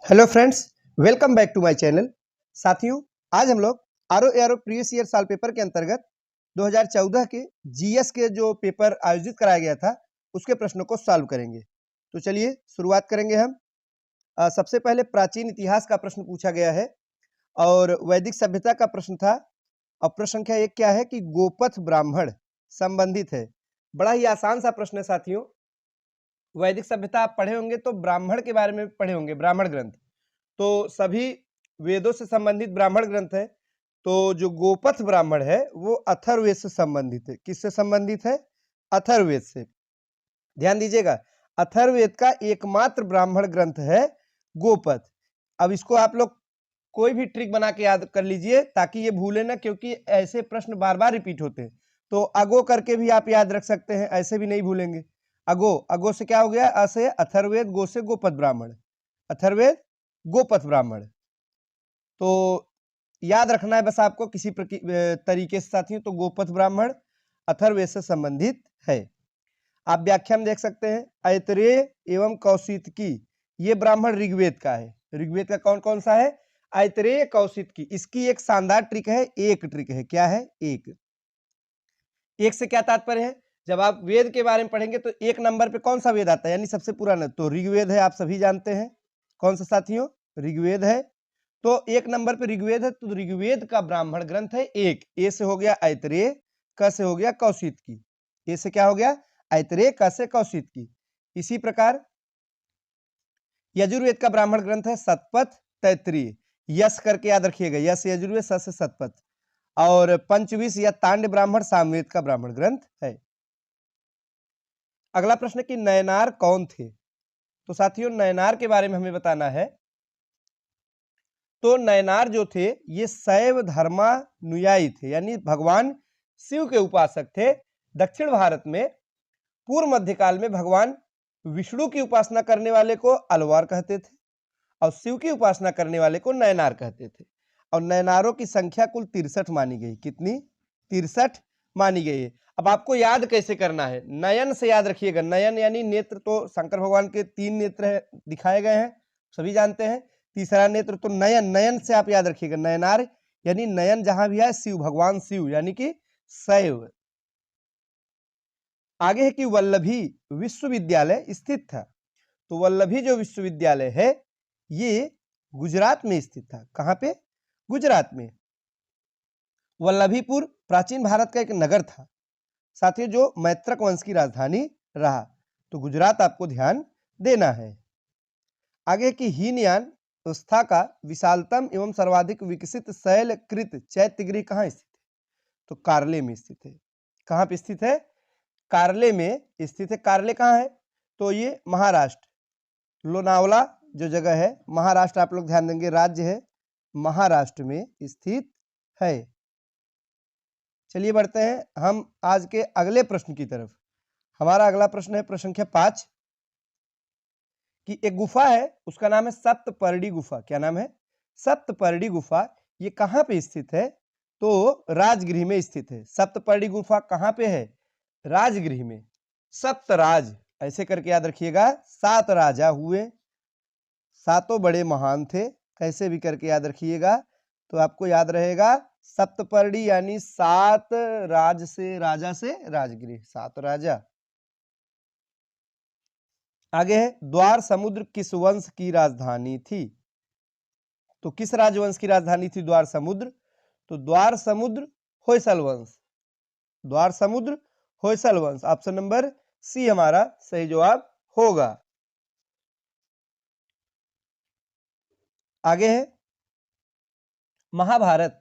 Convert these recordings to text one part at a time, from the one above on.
Hello friends, welcome back to my channel. साथियों, आज हम लोग आरओ प्रीवियस ईयर साल पेपर के अंतर्गत 2014 के जीएस के जो पेपर आयोजित कराया गया था उसके प्रश्नों को सॉल्व करेंगे। तो चलिए शुरुआत करेंगे हम। सबसे पहले प्राचीन इतिहास का प्रश्न पूछा गया है और वैदिक सभ्यता का प्रश्न था। और प्रश्न संख्या 1 क्या है कि गोपथ ब्राह्मण संबंधित है। बड़ा ही आसान सा प्रश्न है साथियों। वैदिक सभ्यता आप पढ़े होंगे तो ब्राह्मण के बारे में पढ़े होंगे, ब्राह्मण ग्रंथ। तो सभी वेदों से संबंधित ब्राह्मण ग्रंथ है। तो जो गोपथ ब्राह्मण है वो अथर्ववेद से संबंधित है। किससे संबंधित है? अथर्ववेद से। ध्यान दीजिएगा, अथर्ववेद का एकमात्र ब्राह्मण ग्रंथ है गोपथ। अब इसको आप लोग कोई भी ट्रिक बना के याद कर लीजिए ताकि ये भूले ना, क्योंकि ऐसे प्रश्न बार बार रिपीट होते हैं। तो अगो करके भी आप याद रख सकते हैं, ऐसे भी नहीं भूलेंगे। अगो, अगो से क्या हो गया? अ से अथर्ववेद, गो से गोपथ ब्राह्मण, अथर्ववेद गोपथ ब्राह्मण। तो याद रखना है बस आपको किसी तरीके से साथियों। तो गोपथ ब्राह्मण अथर्ववेद से संबंधित है। आप व्याख्या में देख सकते हैं, ऐतरेय एवं कौशितकी, ये ब्राह्मण ऋग्वेद का है। ऋग्वेद का कौन कौन सा है? ऐतरेय, कौशितकी। इसकी एक शानदार ट्रिक है, एक ट्रिक है। क्या है? एक। एक से क्या तात्पर्य है? जब आप वेद के बारे में पढ़ेंगे तो एक नंबर पे कौन सा वेद आता है, यानी सबसे पुराना? तो ऋग्वेद है, आप सभी जानते हैं। कौन सा साथियों? ऋग्वेद है। तो एक नंबर पे ऋग्वेद है, तो ऋग्वेद का ब्राह्मण ग्रंथ है एक। ए से हो गया ऐतरेय, क से हो गया कौशितकी। ए से क्या हो गया? ऐतरेय, क से कौशितकी। इसी प्रकार यजुर्वेद का ब्राह्मण ग्रंथ है शतपथ तैत्तिरीय। यश करके याद रखिएगा, यश यजुर्वेद, स से शतपथ। और पंचविश या तांड ब्राह्मण सामवेद का ब्राह्मण ग्रंथ है। अगला प्रश्न कि नयनार कौन थे? तो साथियों, नयनार के बारे में हमें बताना है। तो नयनार जो थे ये शैव धर्मानुयायी थे, यानी भगवान शिव के उपासक थे। दक्षिण भारत में पूर्व मध्यकाल में भगवान विष्णु की उपासना करने वाले को अलवार कहते थे और शिव की उपासना करने वाले को नयनार कहते थे। और नयनारों की संख्या कुल 63 मानी गई। कितनी? 63 मानी गई है। अब आपको याद कैसे करना है? नयन से याद रखिएगा। नयन यानी नेत्र, तो शंकर भगवान के 3 नेत्र दिखाए गए हैं, सभी जानते हैं। तीसरा नेत्र तो नयन, नयन से आप याद रखिएगा। नयनार यानी नयन जहां भी है शिव, भगवान शिव यानी कि शैव। आगे है कि वल्लभी विश्वविद्यालय स्थित था। तो वल्लभी जो विश्वविद्यालय है ये गुजरात में स्थित था। कहां पे? गुजरात में। वल्लभीपुर प्राचीन भारत का एक नगर था साथियों, जो मैत्रक वंश की राजधानी रहा। तो गुजरात आपको ध्यान देना है। आगे की हीनयान अवस्था का विशालतम एवं सर्वाधिक विकसित शैलकृत चैत्यगृह कहाँ स्थित है? तो कार्ले में स्थित है। कहाँ पे स्थित है? कार्ले में स्थित है। कार्ले कहाँ है? तो ये महाराष्ट्र, लोनावला जो जगह है, महाराष्ट्र, आप लोग ध्यान देंगे, राज्य है, महाराष्ट्र में स्थित है। चलिए बढ़ते हैं हम आज के अगले प्रश्न की तरफ। हमारा अगला प्रश्न है प्रश्न संख्या 5 कि एक गुफा है, उसका नाम है सप्तपर्णी गुफा। क्या नाम है? सप्तपर्णी गुफा। ये कहाँ पे स्थित है? तो राजगृह में स्थित है। सप्तपर्णी गुफा कहाँ पे है? राजगृह में। सप्तराज ऐसे करके याद रखिएगा, 7 राजा हुए, सातों बड़े महान थे, कैसे भी करके याद रखिएगा तो आपको याद रहेगा। सप्तपर्णी यानी 7 राज से, राजा से राजगृह, 7 राजा। आगे है द्वार समुद्र किस वंश की राजधानी थी? तो किस राजवंश की राजधानी थी द्वार समुद्र? तो द्वार समुद्र होयसल वंश, द्वार समुद्र होयसल वंश। ऑप्शन नंबर सी हमारा सही जवाब होगा। आगे है महाभारत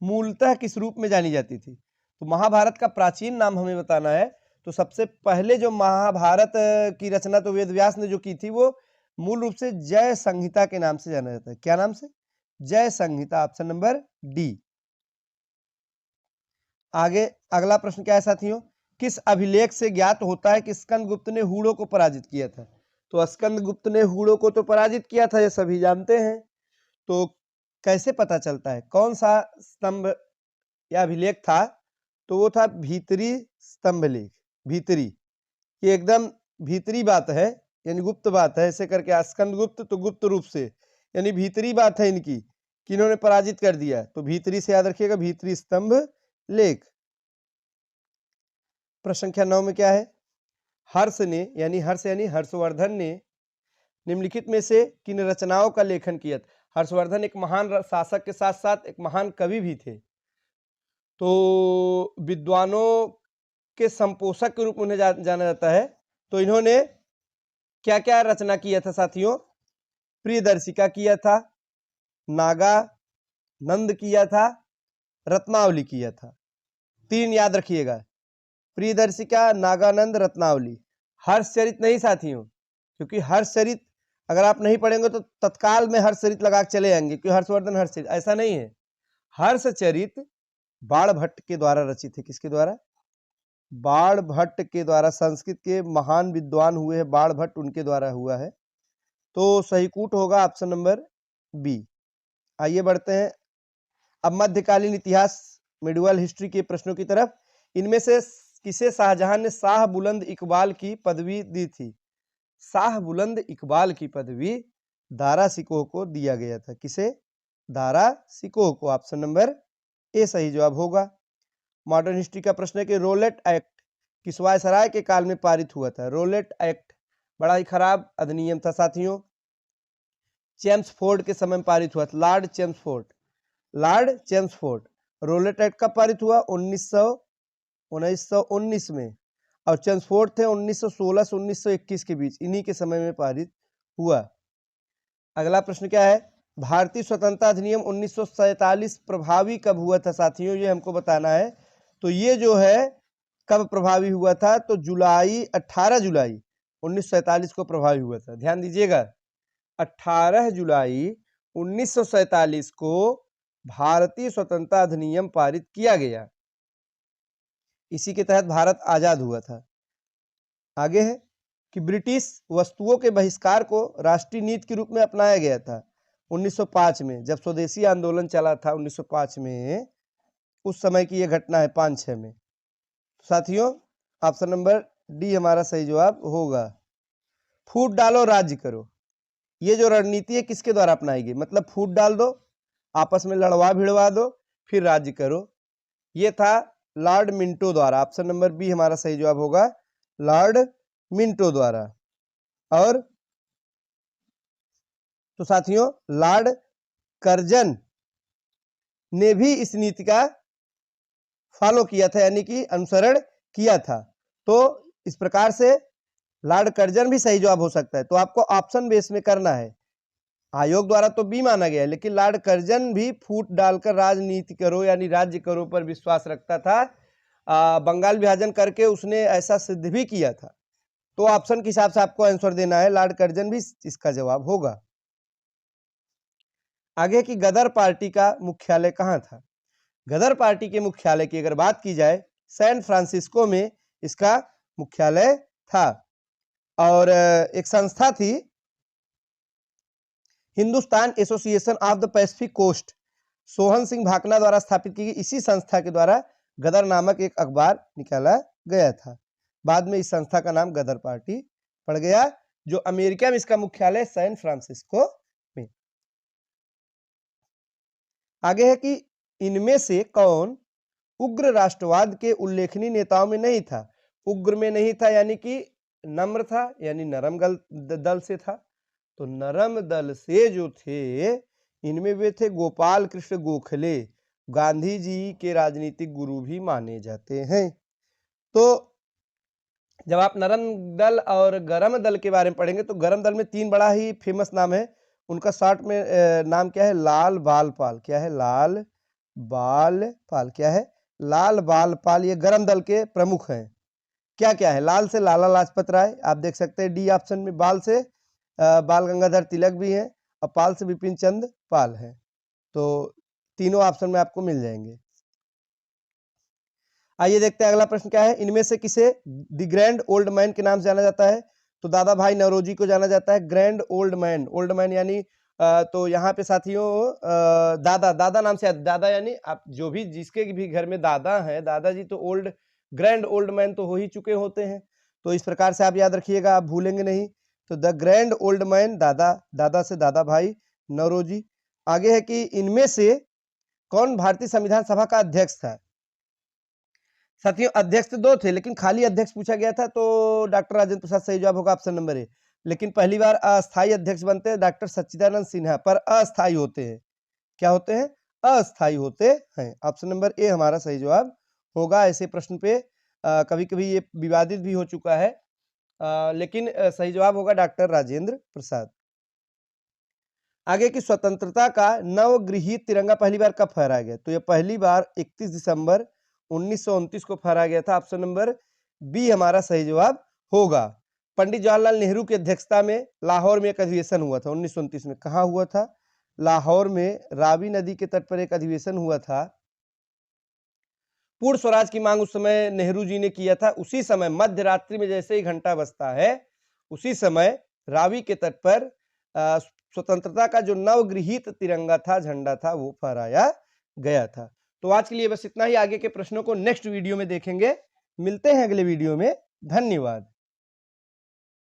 मूलतः किस रूप में जानी जाती थी? तो महाभारत का प्राचीन नाम हमें बताना है। तो सबसे पहले जो महाभारत की रचना तो वेद व्यास ने जो की थी, वो मूल रूप से जय संहिता के नाम से जाना जाता है। क्या नाम से? जय संहिता। Option number D. आगे अगला प्रश्न क्या है साथियों? किस अभिलेख से ज्ञात होता है कि स्कंदगुप्त ने हूणों को पराजित किया था? तो स्कंदगुप्त ने हूणों को तो पराजित किया था, ये सभी जानते हैं। तो कैसे पता चलता है? कौन सा स्तंभ या अभिलेख था? तो वो था भीतरी स्तंभ लेख। भीतरी, ये एकदम भीतरी बात है, यानी गुप्त बात है। ऐसे करके स्कंदगुप्त तो गुप्त रूप से, यानी भीतरी बात है इनकी कि इन्होंने पराजित कर दिया। तो भीतरी से याद रखिएगा, भीतरी स्तंभ लेख। प्रश्न संख्या 9 में क्या है? हर्ष ने यानी हर्षवर्धन ने निम्नलिखित में से किन रचनाओं का लेखन किया? हर्षवर्धन एक महान शासक के साथ साथ एक महान कवि भी थे। तो विद्वानों के संपोषक के रूप में उन्हें जाना जाता है। तो इन्होंने क्या क्या रचना किया था साथियों? प्रियदर्शिका किया था, नागा नंद किया था, रत्नावली किया था। 3 याद रखिएगा, प्रियदर्शिका, नागानंद, रत्नावली। हर्षचरित नहीं साथियों, क्योंकि हर्षचरित अगर आप नहीं पढ़ेंगे तो तत्काल में हर्षचरित लगा के चले जाएंगे कि हर्षवर्धन हर्षचरित, ऐसा नहीं है। हर्षचरित बाणभट्ट के द्वारा रचित है। किसके द्वारा? बाणभट्ट के द्वारा। संस्कृत के महान विद्वान हुए हैं बाणभट्ट, उनके द्वारा हुआ है। तो सही कूट होगा ऑप्शन नंबर बी। आइए बढ़ते हैं अब मध्यकालीन इतिहास, मिडिवल हिस्ट्री के प्रश्नों की तरफ। इनमें से किसे शाहजहां ने शाह बुलंद इकबाल की पदवी दी थी? शाह बुलंद इकबाल की पदवी दारा सिकोह को दिया गया था। किसे? दारा सिकोह को। ऑप्शन नंबर ए सही जवाब होगा। मॉडर्न हिस्ट्री का प्रश्न है कि रोलेट एक्ट किस वायसराय के काल में पारित हुआ था? रोलेट एक्ट बड़ा ही खराब अधिनियम था साथियों, चेम्सफोर्ड के समय में पारित हुआ था। Lord Chelmsford. रोलेट एक्ट कब पारित हुआ? 1919 में, और चेम्सफोर्ड थे 1916 से 1921 के बीच, इन्हीं के समय में पारित हुआ। अगला प्रश्न क्या है? भारतीय स्वतंत्रता अधिनियम 1947 प्रभावी कब हुआ था साथियों? ये हमको बताना है। तो ये जो है कब प्रभावी हुआ था? तो 18 जुलाई 1947 को प्रभावी हुआ था। ध्यान दीजिएगा, 18 जुलाई 1947 को भारतीय स्वतंत्रता अधिनियम पारित किया गया। इसी के तहत भारत आजाद हुआ था। आगे है कि ब्रिटिश वस्तुओं के बहिष्कार को राष्ट्रीय नीति के रूप में अपनाया गया था 1905 में, जब स्वदेशी आंदोलन चला था 1905 में, उस समय की यह घटना है 5-6 में। साथियों ऑप्शन नंबर डी हमारा सही जवाब होगा। फूट डालो राज्य करो, ये जो रणनीति है किसके द्वारा अपनाई गई? मतलब फूट डाल दो, आपस में लड़वा भिड़वा दो, फिर राज्य करो। ये था लॉर्ड मिंटो द्वारा। ऑप्शन नंबर बी हमारा सही जवाब होगा, लॉर्ड मिंटो द्वारा। और तो साथियों लॉर्ड कर्जन ने भी इस नीति का फॉलो किया था, यानी कि अनुसरण किया था। तो इस प्रकार से लॉर्ड कर्जन भी सही जवाब हो सकता है। तो आपको ऑप्शन बेस में करना है। आयोग द्वारा तो बी माना गया है, लेकिन लॉर्ड कर्जन भी फूट डालकर राजनीति करो यानी राज्य करो पर विश्वास रखता था। बंगाल विभाजन करके उसने ऐसा सिद्ध भी किया था। तो ऑप्शन के हिसाब से आपको आंसर देना है, लॉर्ड कर्जन भी इसका जवाब होगा। आगे की गदर पार्टी का मुख्यालय कहाँ था? गदर पार्टी के मुख्यालय की अगर बात की जाए, सैन फ्रांसिस्को में इसका मुख्यालय था। और एक संस्था थी, Hindustan Association of the Pacific Coast, Sohan Singh Bhakna द्वारा स्थापित की गई। इसी संस्था के द्वारा गदर नामक एक अखबार निकाला गया था। बाद में इस संस्था का नाम गदर पार्टी पड़ गया, जो अमेरिका में इसका मुख्यालय सैन फ्रांसिस्को में। आगे है कि इनमें से कौन उग्र राष्ट्रवाद के उल्लेखनीय नेताओं में नहीं था? उग्र में नहीं था यानी कि नम्र था, यानी नरम दल से था। तो नरम दल से जो थे, इनमें वे थे गोपाल कृष्ण गोखले, गांधी जी के राजनीतिक गुरु भी माने जाते हैं। तो जब आप नरम दल और गरम दल के बारे में पढ़ेंगे तो गरम दल में 3 बड़ा ही फेमस नाम है। उनका शॉर्ट में नाम क्या है? लाल बाल पाल। क्या है? लाल बाल पाल। क्या है? लाल बाल पाल। ये गरम दल के प्रमुख हैं। क्या क्या है? लाल से लाला लाजपत राय, आप देख सकते हैं डी ऑप्शन में। बाल से बाल गंगाधर तिलक भी हैं, और पाल से विपिन चंद्र पाल है। तो तीनों ऑप्शन में आपको मिल जाएंगे। आइए देखते हैं अगला प्रश्न क्या है। इनमें से किसे द ग्रैंड ओल्ड मैन के नाम से जाना जाता है? तो दादा भाई नौरोजी को जाना जाता है grand old man. Old man यानी तो यहाँ पे साथियों दादा नाम से, दादा यानी आप जो भी जिसके भी घर में दादा हैं, दादाजी, तो ओल्ड ग्रैंड ओल्ड मैन तो हो ही चुके होते हैं। तो इस प्रकार से आप याद रखिएगा, आप भूलेंगे नहीं। तो द ग्रैंड ओल्ड मैन दादा, दादा से दादा भाई, नौरोजी। आगे है कि इनमें से कौन भारतीय संविधान सभा का अध्यक्ष था? साथियों अध्यक्ष तो 2 थे, लेकिन खाली अध्यक्ष पूछा गया था तो डॉक्टर राजेंद्र प्रसाद सही जवाब होगा ऑप्शन नंबर ए। लेकिन पहली बार अस्थायी अध्यक्ष बनते हैं डॉक्टर सच्चिदानंद सिन्हा, पर अस्थायी होते हैं। क्या होते हैं? अस्थायी होते हैं। ऑप्शन नंबर ए हमारा सही जवाब होगा। ऐसे प्रश्न पे कभी कभी ये विवादित भी हो चुका है, लेकिन सही जवाब होगा डॉक्टर राजेंद्र प्रसाद। आगे की स्वतंत्रता का नवगृहीत तिरंगा पहली बार कब फहराया गया? तो यह पहली बार 31 दिसंबर 1929 को फहराया गया था। ऑप्शन नंबर बी हमारा सही जवाब होगा। पंडित जवाहरलाल नेहरू की अध्यक्षता में लाहौर में एक अधिवेशन हुआ था 1929 में। कहाँ हुआ था? लाहौर में रावी नदी के तट पर एक अधिवेशन हुआ था। पूर्ण स्वराज की मांग उस समय नेहरू जी ने किया था। उसी समय मध्य रात्रि में जैसे ही घंटा बजता है, उसी समय रावी के तट पर स्वतंत्रता का जो नवगृहीत तिरंगा था, झंडा था, वो फहराया गया था। तो आज के लिए बस इतना ही। आगे के प्रश्नों को नेक्स्ट वीडियो में देखेंगे। मिलते हैं अगले वीडियो में। धन्यवाद।